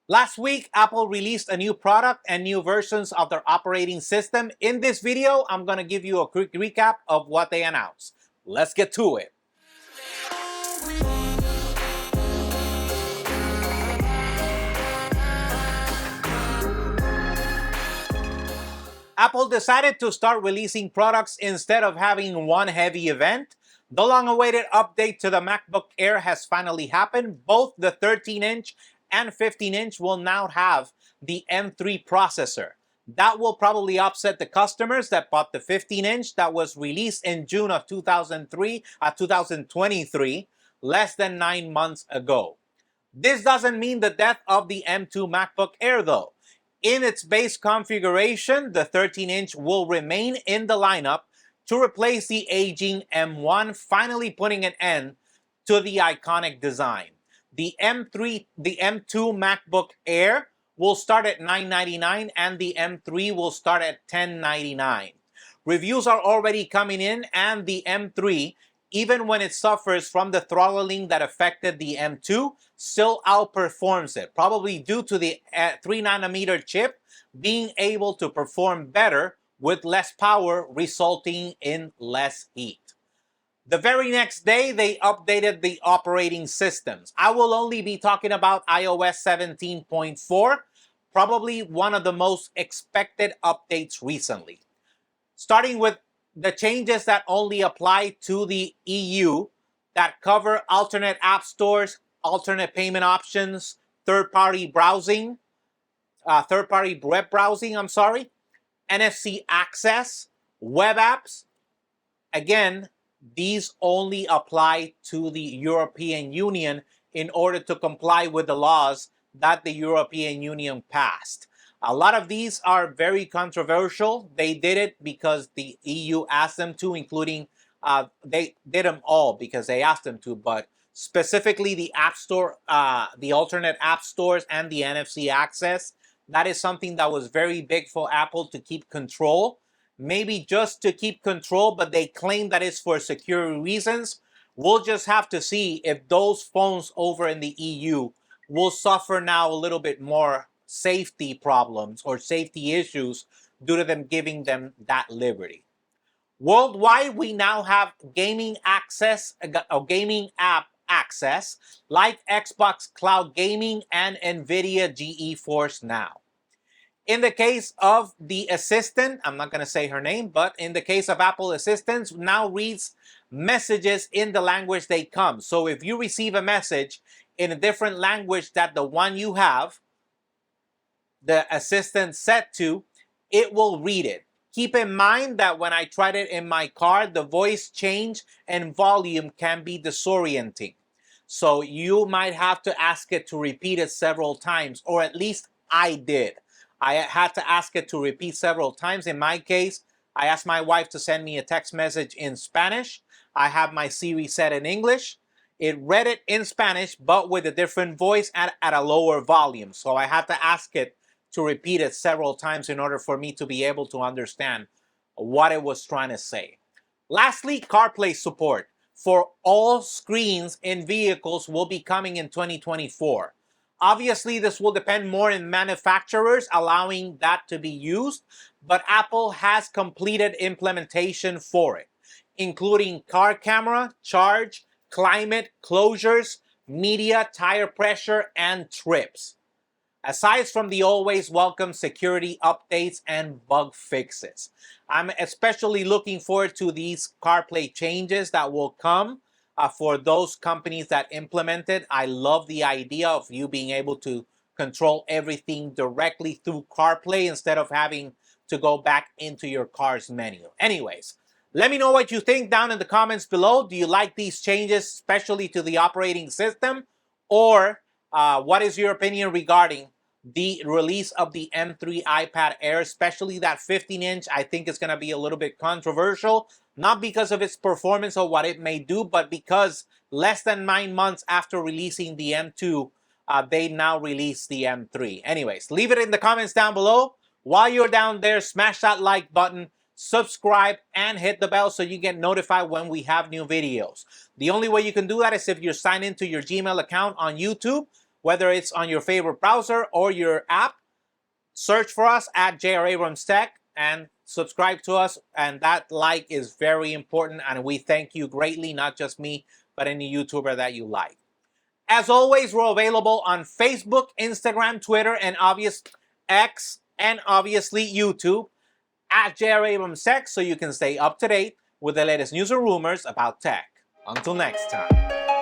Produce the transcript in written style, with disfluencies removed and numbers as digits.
Last week, Apple released a new product and new versions of their operating system. In this video, I'm going to give you a quick recap of what they announced. Let's get to it. Apple decided to start releasing products instead of having one heavy event. The long-awaited update to the MacBook Air has finally happened. Both the 13-inch and 15-inch will now have the M3 processor. That will probably upset the customers that bought the 15-inch that was released in June of 2023, less than 9 months ago. This doesn't mean the death of the M2 MacBook Air though. In its base configuration, the 13-inch will remain in the lineup to replace the aging M1, finally putting an end to the iconic design. The M2 MacBook Air will start at $999 and the M3 will start at $1,099. Reviews are already coming in, and the M3, even when it suffers from the throttling that affected the M2, still outperforms it, probably due to the 3nm chip being able to perform better with less power, resulting in less heat. The very next day, they updated the operating systems. I will only be talking about iOS 17.4, probably one of the most expected updates recently. Starting with the changes that only apply to the EU, that cover alternate app stores, alternate payment options, third-party web browsing, NFC access, web apps. Again, these only apply to the European Union in order to comply with the laws that the European Union passed. A lot of these are very controversial. They did it because the EU asked them to, including, they did them all because they asked them to, but specifically the App Store, the alternate app stores and the NFC access. That is something that was very big for Apple to keep control. Maybe just to keep control, but they claim that it's for security reasons. We'll just have to see if those phones over in the EU will suffer now a little bit more safety problems or safety issues due to them giving them that liberty. Worldwide, we now have gaming access, gaming app access, like Xbox Cloud Gaming and NVIDIA GeForce Now. In the case of the Assistant, I'm not going to say her name, but in the case of Apple Assistants, now reads messages in the language they come. So if you receive a message in a different language that the one you have, the Assistant set to, it will read it. Keep in mind that when I tried it in my car, the voice change and volume can be disorienting. So you might have to ask it to repeat it several times, or at least I did. I had to ask it to repeat several times. In my case, I asked my wife to send me a text message in Spanish. I have my Siri set in English. It read it in Spanish, but with a different voice at a lower volume. So I had to ask it to repeat it several times in order for me to be able to understand what it was trying to say. Lastly, CarPlay support for all screens in vehicles will be coming in 2024. Obviously, this will depend more on manufacturers allowing that to be used, but Apple has completed implementation for it, including car camera, charge, climate, closures, media, tire pressure, and trips. Aside from the always welcome security updates and bug fixes. I'm especially looking forward to these CarPlay changes that will come for those companies that implement it. I love the idea of you being able to control everything directly through CarPlay instead of having to go back into your car's menu. Anyways, let me know what you think down in the comments below. Do you like these changes, especially to the operating system? Or what is your opinion regarding the release of the M3 iPad Air, especially that 15-inch? I think it's going to be a little bit controversial, not because of its performance or what it may do, but because less than 9 months after releasing the M2, they now release the M3. Anyways, leave it in the comments down below. While you're down there, smash that like button, subscribe, and hit the bell so you get notified when we have new videos. The only way you can do that is if you're signed into your Gmail account on YouTube. whether it's on your favorite browser or your app. Search for us at JR Abrams Tech and subscribe to us. And that like is very important. And we thank you greatly, not just me, but any YouTuber that you like. As always, we're available on Facebook, Instagram, Twitter, and X, and obviously YouTube at JR Abrams Tech, so you can stay up to date with the latest news and rumors about tech. Until next time.